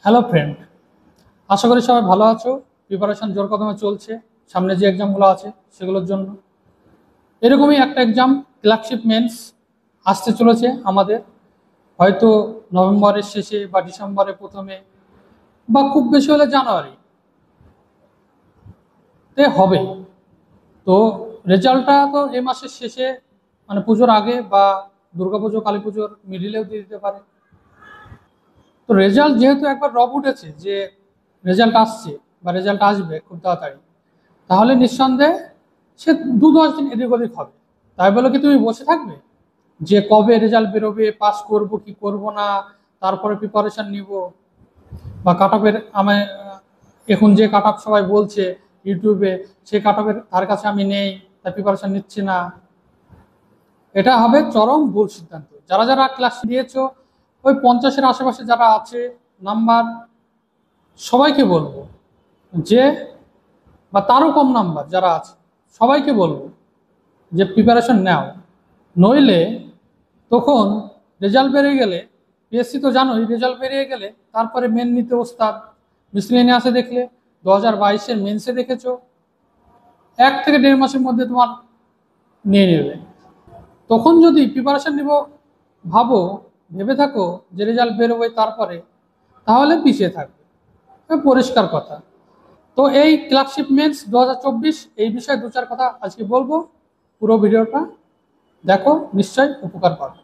Hello friend, আশা করি সবাই ভালো আছো। প্রিপারেশন জোর কদমে চলছে সামনে যে এক্সামগুলো আছে সেগুলোর জন্য। এরকমই একটা এক্সাম ক্লার্কশিপ মেন্স আসতে চলেছে আমাদের, হয়তো নভেম্বরের শেষে বা ডিসেম্বরের প্রথমে বা খুব বেশি হলে জানুয়ারিতে হবে। তো রেজাল্টটা তো এই মাসের শেষে, মানে পুজোর আগে বা দুর্গাপুজো কালী পুজোর মিডিলেও দিয়ে দিতে পারে। তো রেজাল্ট যেহেতু একবার রব উঠেছে যে রেজাল্ট আসছে বা রেজাল্ট আসবে খুব তাড়াতাড়ি, তাহলে নিঃসন্দেহে সে 2-10 দিন এদিক ওদিক হবে। তাই বলে কি তুমি বসে থাকবে যে কবে রেজাল্ট বেরোবে, পাস করব কি করব না, তারপরে প্রিপারেশন নিব? বা কাট অফের আমি এখন যে কাট অফ সবাই বলছে ইউটিউবে, সেই কাট অফের তার কাছে আমি নেই, তাই প্রিপারেশন নিচ্ছি না। এটা হবে চরম ভুল সিদ্ধান্ত। যারা যারা ক্লাস দিয়েছো, ওই 50-এর আশেপাশে যারা আছে নাম্বার, সবাইকে বলবো যে, বা তারও কম নাম্বার যারা আছে সবাইকে বলবো যে প্রিপারেশন নাও। নইলে তখন রেজাল্ট বেরিয়ে গেলে, পিএসসি তো জানোই, রেজাল্ট বেরিয়ে গেলে তারপরে মেন নিতে ওস্তাদ। মিসলেনিয়াসে দেখলে, 2022-এর মেন্সে দেখেছো, 1 থেকে 1.5 মাসের মধ্যে তোমার নিয়ে নেবে। তখন যদি প্রিপারেশন নিব ভাবো, ভেবে থাকো যে রেজাল্ট বেরোবে তারপরে, তাহলে পিছিয়ে থাকবে। পরিষ্কার কথা। তো এই ক্লার্কশিপ মেন্স 2024 এই বিষয়ে 2-4 কথা আজকে বলবো। পুরো ভিডিওটা দেখো, নিশ্চয়ই উপকার পাবে।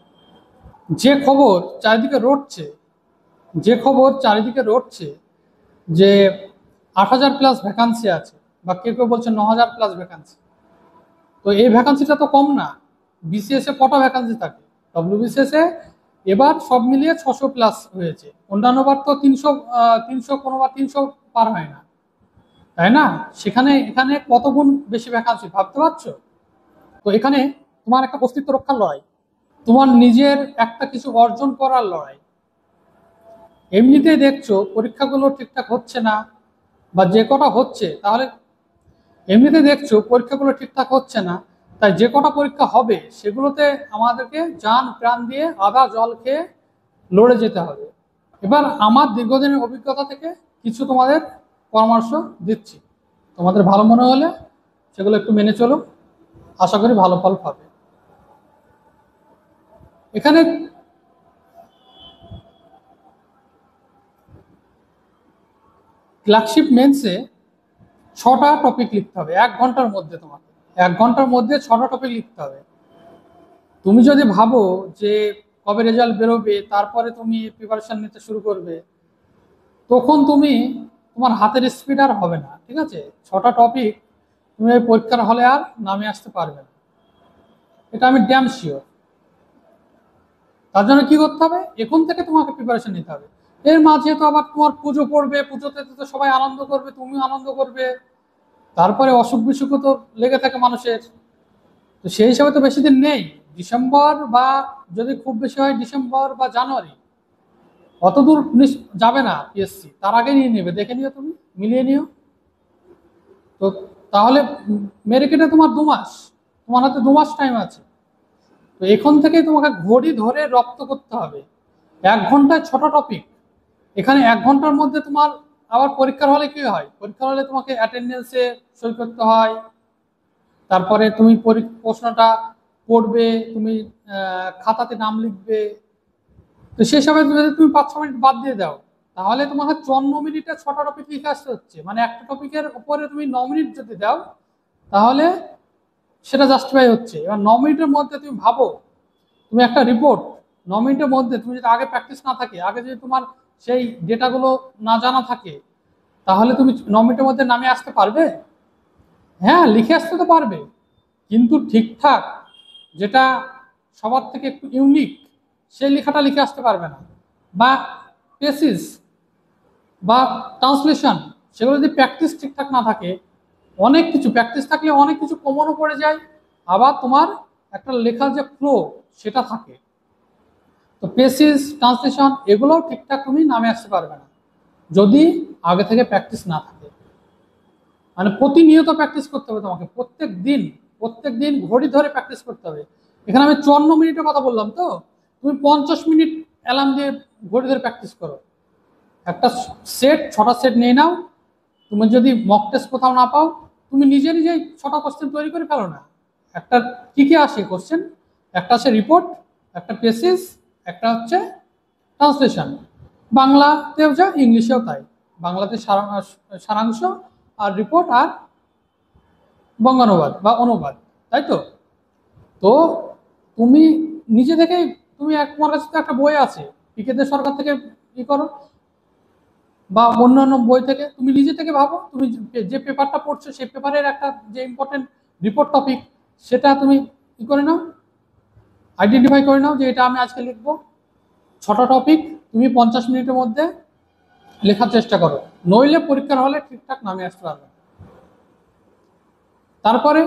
যে খবর চারিদিকে রটছে, যে খবর চারিদিকে রটছে যে 8,000+ ভ্যাকান্সি আছে, বা কেউ কেউ বলছে 9,000+ ভ্যাকান্সি। তো এই ভ্যাকান্সিটা তো কম না। বিসিএস এ কটা ভ্যাকান্সি থাকে? ডব্লিউবিসিএস এ এবার সব মিলিয়ে 600+ হয়েছে। অন্যান্য বার তো 300 কোনোবার 300 পার হয় না, তাই না? সেখানে এখানে কত গুণ বেশি ভ্যাকান্সি, ভাবতে পারছো? তো এখানে তোমার একটা অস্তিত্ব রক্ষার লড়াই, তোমার নিজের একটা কিছু অর্জন করার লড়াই। এমনিতেই দেখছো পরীক্ষাগুলো ঠিকঠাক হচ্ছে না, বা যে কটা হচ্ছে, তাহলে এমনিতে দেখছো পরীক্ষাগুলো ঠিকঠাক হচ্ছে না, তাই যে কটা পরীক্ষা হবে সেগুলোতে আমাদেরকে জান প্রাণ দিয়ে আধা জল খেয়ে লড়ে যেতে হবে। এবার আমার দীর্ঘদিনের অভিজ্ঞতা থেকে কিছু তোমাদের পরামর্শ দিচ্ছি, তোমাদের ভালো মনে হলে সেগুলো একটু মেনে চলো, আশা করি ভালো ফল পাবে। এখানে ক্লার্কশিপ মেন্সে 6টা টপিক লিখতে হবে 1 ঘন্টার মধ্যে। তোমাকে 1 ঘন্টার মধ্যে 6টা টপিক লিখতে হবে। তুমি যদি ভাবো যে কবে রেজাল্ট বেরোবে তারপরে তুমি প্রিপারেশন নিতে শুরু করবে, তখন তোমার হাতের স্পিড আর হবে না। ঠিক আছে, 6টা টপিক তুমি ওই পরীক্ষার হলে আর নামে আসতে পারবে না, এটা আমি ড্যাম শিওর। তার জন্য কি করতে হবে, এখন থেকে তোমাকে প্রিপারেশন নিতে হবে। এর মাঝে তো আবার তোমার পুজো পড়বে, পুজোতে তো সবাই আনন্দ করবে, তুমিও আনন্দ করবে, তারপরে অসুখ বিসুখও তো লেগে থাকে মানুষের। তো সেই হিসাবে তো বেশি দিন নেই। ডিসেম্বর, বা যদি খুব বেশি হয় ডিসেম্বর বা জানুয়ারি, অত দূর যাবে না পিএসসি, তার আগে নিয়ে নেবে। দেখে নিও, তুমি মিলিয়ে নিও। তো তাহলে মেরে কেটে তোমার 2 মাস, তোমার হাতে 2 মাস টাইম আছে। তো এখন থেকেই তোমাকে ঘড়ি ধরে রপ্ত করতে হবে। 1 ঘন্টায় 6টা টপিক। এখানে 1 ঘন্টার মধ্যে তোমার, আবার পরীক্ষার হলে কি হয়, পরীক্ষার হলে তোমাকে অ্যাটেন্ডেন্সে সই করতে হয়, তারপরে তুমি প্রশ্নটা পড়বে, তুমি খাতাতে নাম লিখবে। তো সেই সময় যদি তুমি 5-6 মিনিট বাদ দিয়ে দাও, তাহলে তোমাকে 54 মিনিটে 6টা টপিক লিখে আসতে হচ্ছে। মানে একটা টপিকের উপরে তুমি 9 মিনিট যদি দাও, তাহলে সেটা জাস্টিফাই হচ্ছে। এবার 9 মিনিটের মধ্যে তুমি ভাবো, তুমি একটা রিপোর্ট 9 মিনিটের মধ্যে, তুমি যদি আগে প্র্যাকটিস না থাকে, আগে যদি তোমার সেই ডেটাগুলো না জানা থাকে, তাহলে তুমি 9 মিনিটের মধ্যে নামে আসতে পারবে? হ্যাঁ, লিখে আসতে তো পারবে, কিন্তু ঠিকঠাক, যেটা সবার থেকে একটু ইউনিক, সেই লেখাটা লিখে আসতে পারবে না। বা পেসিস বা ট্রান্সলেশন, সেগুলো যদি প্র্যাকটিস ঠিকঠাক না থাকে, অনেক কিছু প্র্যাকটিস থাকলে অনেক কিছু কমনও পড়ে যায়, আবার তোমার একটা লেখার যে ফ্লো সেটা থাকে। তো পেসিস, ট্রান্সলেশন, এগুলোও ঠিকঠাক তুমি নামে আসতে পারবে না যদি আগে থেকে প্র্যাকটিস না থাকে। মানে প্রতিনিয়ত প্র্যাকটিস করতে হবে তোমাকে, প্রত্যেক দিন ঘড়ি ধরে প্র্যাকটিস করতে হবে। এখানে আমি 54 মিনিটের কথা বললাম, তো তুমি 50 মিনিট অ্যালার্ম দিয়ে ঘড়ি ধরে প্র্যাকটিস করো। একটা সেট, 6টা সেট নিয়ে নাও। তুমি যদি মক টেস্ট কোথাও না পাও, তুমি নিজে নিজেই 6টা কোশ্চেন তৈরি করে ফেলো না। একটা কি কি আসে কোশ্চেন? একটা আছে রিপোর্ট, একটা পেসিস, একটা হচ্ছে ট্রান্সলেশন। বাংলাতেও যা, ইংলিশেও তাই। বাংলাতে সারাংশ, আর রিপোর্ট, আর বঙ্গানুবাদ বা অনুবাদ, তাই তো? তো তুমি নিজে থেকেই, তোমার কাছে তো একটা বই আছে, পিকেদের সরকার থেকে ই করো, বা অন্যান্য বই থেকে তুমি নিজে থেকে ভাবো, তুমি যে পেপারটা পড়ছো সেই পেপারের একটা যে ইম্পর্টেন্ট রিপোর্ট টপিক, সেটা তুমি ই করে নাও, আইডেন্টিফাই করে নাও যে এটা আমি আজকে লিখবো। 6টা টপিক তুমি 50 মিনিটের মধ্যে লেখার চেষ্টা করো, নইলে পরীক্ষার হলে ঠিকঠাক নামে আসতে পারবে। তারপরে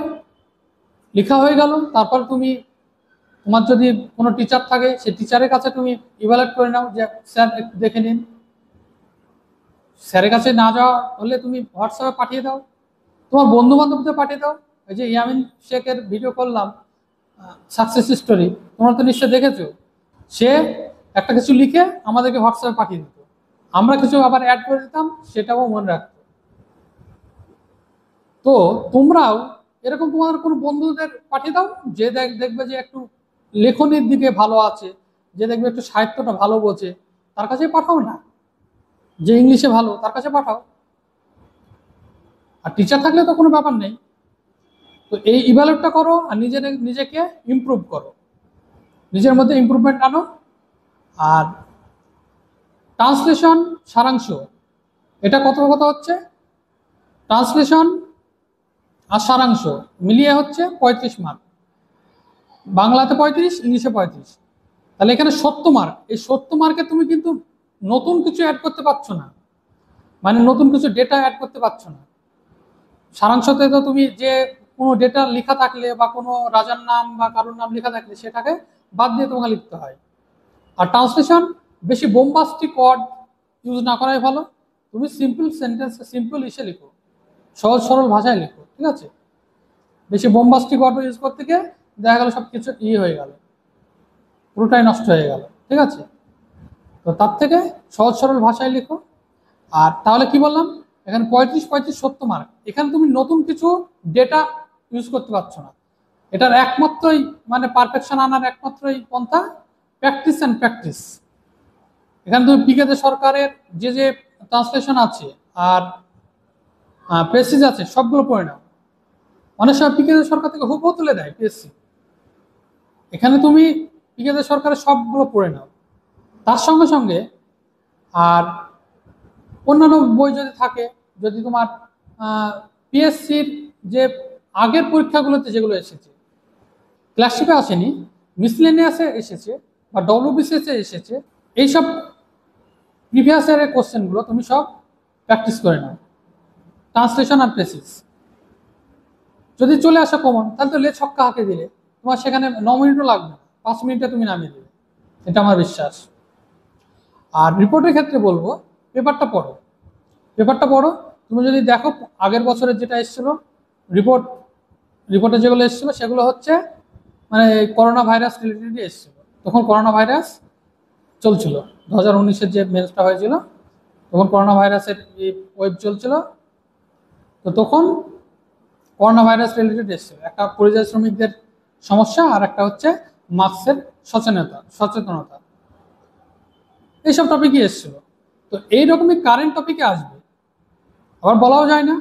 লেখা হয়ে গেল, তারপর তুমি, তোমার যদি কোনো টিচার থাকে সেই টিচারের কাছে তুমি ইভালুয়েট করে নাও যে স্যার একটু দেখে নিন। স্যারের কাছে না যাওয়া হলে তুমি হোয়াটসঅ্যাপে পাঠিয়ে দাও, তোমার বন্ধু বান্ধবদের পাঠিয়ে দাও। এই যে ইয়ামিন শেখের ভিডিও করলাম, সাকসেস স্টোরি, তোমরা তো নিশ্চয় দেখেছো। সে একটা কিছু লিখে আমাদেরকে হোয়াটসঅ্যাপে পাঠিয়ে দিত, আমরা কিছু আবার অ্যাড করে দিতাম, সেটাও মনে রাখতো। তো তোমরাও এরকম তোমাদের কোনো বন্ধুদের পাঠিয়ে দাও, যে দেখবে যে একটু লেখনের দিকে ভালো আছে, যে দেখবে একটু সাহিত্যটা ভালো বোঝে, তার কাছে পাঠাও না। যে ইংলিশে ভালো তার কাছে পাঠাও। আর টিচার থাকলে তো কোনো ব্যাপার নেই। তো এই ইভ্যালুয়েটটা করো, আর নিজেকে ইমপ্রুভ করো, নিজের মধ্যে ইমপ্রুভমেন্ট আনো। আর ট্রান্সলেশন, সারাংশ, এটা কত কথা হচ্ছে? ট্রান্সলেশন আর সারাংশ মিলিয়ে হচ্ছে 35 মার্ক। বাংলাতে 35, ইংলিশে 35। তাহলে এখানে 70 মার্ক। এই 70 মার্কে তুমি কিন্তু নতুন কিছু অ্যাড করতে পারছো না, মানে নতুন কিছু ডেটা অ্যাড করতে পারছো না। সারাংশতে তো তুমি যে কোনো ডেটা লেখা থাকলে বা কোনো রাজার নাম বা কারোর নাম লেখা থাকলে সেটাকে বাদ দিয়ে তোমাকে লিখতে হয়। আর ট্রান্সলেশন বেশি বোমবাস্টিক ওয়ার্ড ইউজ না করাই ভালো। তুমি সিম্পল সেন্টেন্স, সিম্পল ইসে লিখো, সহজ সরল ভাষায় লিখো, ঠিক আছে? বেশি বোমবাস্টিক ওয়ার্ড ইউজ করতে গিয়ে দেখা গেল সব কিছু হয়ে গেল, পুরোটাই নষ্ট হয়ে গেল, ঠিক আছে? তো তার থেকে সহজ সরল ভাষায় লিখো। আর তাহলে কি বললাম, এখানে 35, 35, 70 মার্ক। এখানে তুমি নতুন কিছু ডেটা ইউজ করতে পারছো না। এটার একমাত্রই, মানে পারফেকশন আনার একমাত্রই পন্থা প্র্যাকটিস অ্যান্ড প্র্যাকটিস। এখানে তুমি পিকেতে সরকারের যে যে ট্রান্সলেশন আছে আর প্রেসিজ আছে সবগুলো পড়ে নাও। অনেক সময় পিকেতে সরকার থেকে হুবহু তুলে দেয় পিএসসি, এখানে তুমি পিকেতে সরকারের সবগুলো পড়ে নাও। তার সঙ্গে সঙ্গে আর অন্যান্য বই যদি থাকে, যদি তোমার পিএসসির যে আগের পরীক্ষাগুলোতে যেগুলো এসেছে, ক্লাসিকে আসেনি, মিসলেনিয়াসে এসেছে বা ডব্লিউবিসিএসে এসেছে, এইসব প্রিভিয়াস ইয়ারের কোশ্চেনগুলো তুমি সব প্র্যাকটিস করে নাও। ট্রান্সলেশন আর প্রেসিস যদি চলে আসা কমন, তাহলে তো লে ছক্কা হাঁকে দিলে তোমার সেখানে 9 মিনিটও লাগবে না, 5 মিনিটে তুমি নামিয়ে দেবে, এটা আমার বিশ্বাস। আর রিপোর্টের ক্ষেত্রে বলবো পেপারটা পড়ো, পেপারটা পড়ো। তুমি যদি দেখো আগের বছরের যেটা এসেছিল রিপোর্টে যেগুলো এসেছিল সেগুলো হচ্ছে মানে করোনা ভাইরাস রিলেটেডই এসেছিল। তখন করোনা ভাইরাস চলছিল, 2019-এর যে মেন্সটা হয়েছিল তখন করোনা ভাইরাসের ওয়েব চলছিল। তো তখন করোনা ভাইরাস রিলেটেড এসেছিল, একটা পরিযায়ী শ্রমিকদের সমস্যা, আর একটা হচ্ছে মাস্কের সচেতনতা, এইসব টপিকই এসেছিল। তো এইরকমই কারেন্ট টপিকে আসবে। আবার বলাও যায় না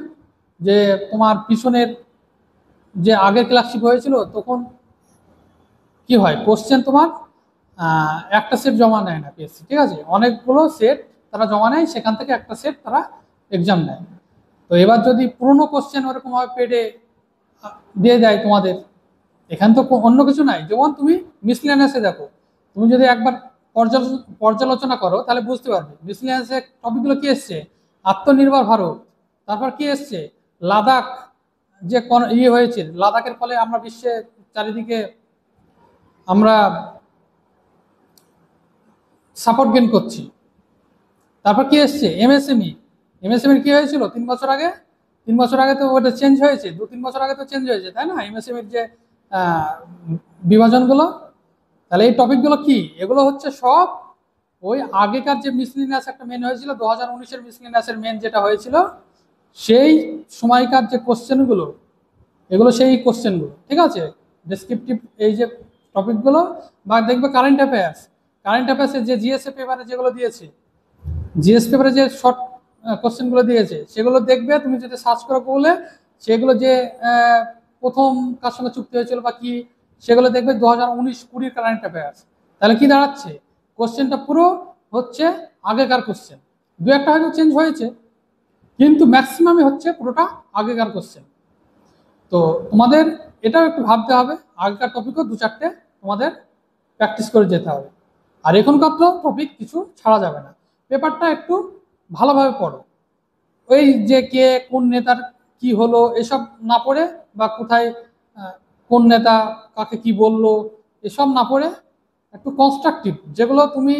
যে তোমার পিছনের যে আগের ক্লাসশিপ হয়েছিল তখন কি হয়, কোশ্চেন তোমার একটা সেট জমা নেয় না পিএসসি, ঠিক আছে? অনেকগুলো সেট তারা জমা নেয়, সেখান থেকে একটা সেট তারা এক্সাম নেয়। তো এবার যদি পুরনো কোশ্চেন ওরকমভাবে পেডে দিয়ে দেয় তোমাদের, এখানে তো অন্য কিছু নাই। যেমন তুমি মিসলেনিয়াসে দেখো, তুমি যদি একবার পর্যালোচনা করো তাহলে বুঝতে পারবে মিসলেনিয়াসে টপিকগুলো কি এসছে, আত্মনির্ভর ভারত, তারপর কি এসছে লাদাখ, যে হয়েছে লাদাখের ফলে আমরা বিশ্বে চারিদিকে আমরা সাপোর্ট গেইন করছি। তারপর কি এসছে এমএসএমই, এমএসএমই কি হয়েছিল 3 বছর আগে, 3 বছর আগে তো ওটা চেঞ্জ হয়েছে, 2-3 বছর আগে তো চেঞ্জ হয়েছে, তাই না? এমএসএমইর যে বিভাজনগুলো, তাহলে এই টপিকগুলো কি, এগুলো হচ্ছে সব ওই আগেকার যে মিসলিনিয়াস একটা মেন হয়েছিল 2019-এর মিসলিনিয়াসের মেন যেটা হয়েছিল, সেই সময়কার যে কোশ্চেনগুলো, এগুলো সেই কোশ্চেনগুলো, ঠিক আছে। ডেসক্রিপটিভ এই যে টপিকগুলো, বা দেখবে কারেন্ট অ্যাফেয়ার্সে যে জিএসএ পেপারে যেগুলো দিয়েছে, জিএস পেপারে যে শর্ট কোশ্চেনগুলো দিয়েছে, সেগুলো দেখবে তুমি যদি সার্চ করো গুগলে, সেগুলো যে প্রথম কার সঙ্গে চুক্তি হয়েছিল বা কি, সেগুলো দেখবে 2019-20 কারেন্ট অ্যাফেয়ার্স। তাহলে কি দাঁড়াচ্ছে, কোশ্চেনটা পুরো হচ্ছে আগেকার কোশ্চেন, দু একটা হয়তো চেঞ্জ হয়েছে, কিন্তু ম্যাক্সিমামই হচ্ছে পুরোটা আগেকার কোশ্চেন। তো তোমাদের এটাও একটু ভাবতে হবে, আগেকার টপিকও দু চারটে তোমাদের প্র্যাকটিস করে যেতে হবে। আর এখনকার তো টপিক কিছু ছাড়া যাবে না, পেপারটা একটু ভালোভাবে পড়ো। ওই যে কে কোন নেতার কি হলো এসব না পড়ে, বা কোথায় কোন নেতা কাকে কি বললো এসব না পড়ে, একটু কনস্ট্রাকটিভ যেগুলো তুমি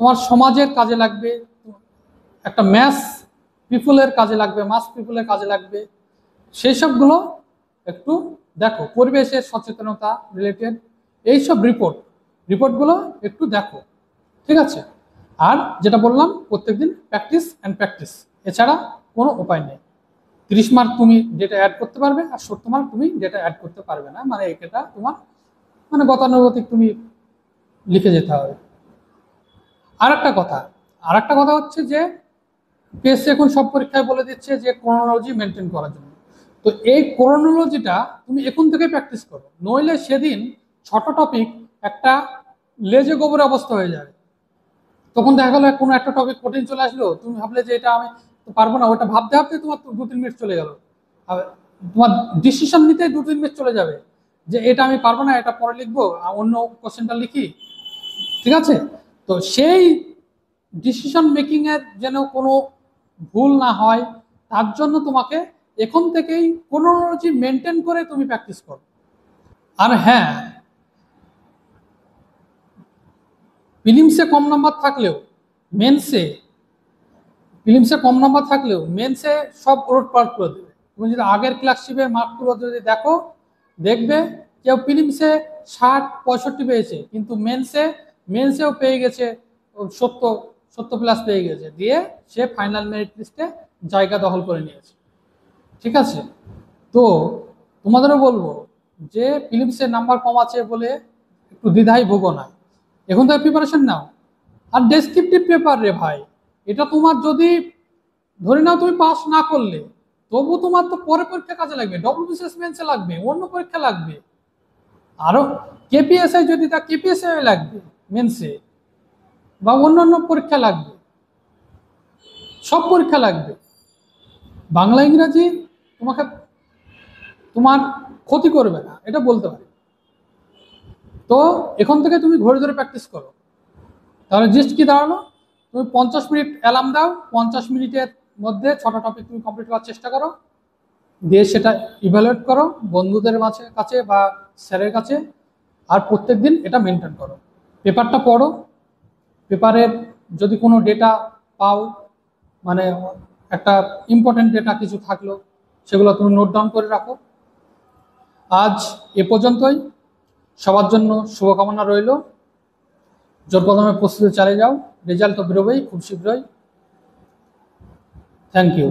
তোমার সমাজের কাজে লাগবে, একটা মাস পিপুলের কাজে লাগবে, সেই সবগুলো একটু দেখো। পরিবেশের সচেতনতা রিলেটেড এইসব রিপোর্টগুলো একটু দেখো, ঠিক আছে। আর যেটা বললাম, প্রত্যেকদিন প্র্যাকটিস, এছাড়া কোনো উপায় নেই। 30 মার্ক তুমি ডেটা অ্যাড করতে পারবে, আর 70 মার্ক তুমি ডেটা অ্যাড করতে পারবে না, মানে এটা তোমার মানে গতানুগতিক তুমি লিখে যেতে হবে। আর একটা কথা হচ্ছে যে পিএসসি এখন সব পরীক্ষায় বলে দিচ্ছে যে ক্রোনোলজি মেনটেন করার জন্য। তো এই ক্রোনোলজিটা তুমি এখন থেকে প্র্যাকটিস করো, নইলে সেদিন 6টা টপিক একটা লেজে গোবরে অবস্থা হয়ে যাবে। তখন দেখা গেলো কোনো একটা টপিক কঠিন চলে আসলো, তুমি ভাবলে যে এটা আমি পারবো না, ওটা ভাবতে ভাবতে তোমার 2-3 মিনিট চলে গেল, তোমার ডিসিশন নিতে 2-3 মিনিট চলে যাবে, যে এটা আমি পারবো না, এটা পরে লিখবো, অন্য কোশ্চেনটা লিখি, ঠিক আছে। তো সেই ডিসিশন মেকিং এর যেন কোনো ভুল না হয়, তার জন্য তোমাকে এখন থেকেই ক্রোনোলজি মেনটেন করে তুমি প্র্যাকটিস করো। আর হ্যাঁ, প্রিলিমসে কম নাম্বার থাকলেও মেন্সে সব ওলটপালট করে দেবে। তুমি যদি আগের ক্লাসশিপের মার্কগুলো যদি দেখবে কেউ প্রিলিমসে 60-65 পেয়েছে, কিন্তু মেন্সেও পেয়ে গেছে 70+ পেয়ে গেছে, দিয়ে সে ফাইনাল মেরিট লিস্টে জায়গা দখল করে নিয়েছে, ঠিক আছে। তো তোমাদেরও বলবো যে প্রিলিমসের নাম্বার কম আছে বলে একটু দ্বিধায় ভোগো না, এখন তো প্রিপারেশন নাও। আর ডেসক্রিপটিভ পেপার রে ভাই, এটা তোমার যদি ধরে নাও তুমি পাস না করলে, তবু তোমার তো পরে পরীক্ষা কাজে লাগবে, ডব্লিউবিসিএস মেন্সে লাগবে, অন্য পরীক্ষা লাগবে, আরো কেপিএসআই যদি তা কেপিএসআই লাগবে মেন্সে, বা অন্যান্য পরীক্ষা লাগবে, সব পরীক্ষা লাগবে। বাংলা ইংরাজি তোমার ক্ষতি করবে না, এটা বলতে পারি। তো এখন থেকে তুমি ঘড়ি ধরে প্র্যাকটিস করো। তাহলে জাস্ট কি দাঁড়ালো, তুমি 50 মিনিট অ্যালার্ম দাও, 50 মিনিটের মধ্যে 6টা টপিক তুমি কমপ্লিট করার চেষ্টা করো, দিয়ে সেটা ইভ্যালুয়েট করো বন্ধুদের কাছে বা স্যারের কাছে, আর প্রত্যেকদিন এটা মেনটেন করো। পেপারটা পড়ো, পেপারের যদি কোনো ডেটা পাও, মানে একটা ইম্পর্টেন্ট ডেটা কিছু থাকলো, সেগুলো তুমি নোট ডাউন করে রাখো। আজ এ পর্যন্তই, সবার জন্য শুভকামনা রইল। জোর কদমে প্রস্তুতি চালিয়ে যাও, রেজাল্ট তো বেরোবেই খুব শীঘ্রই। Thank you.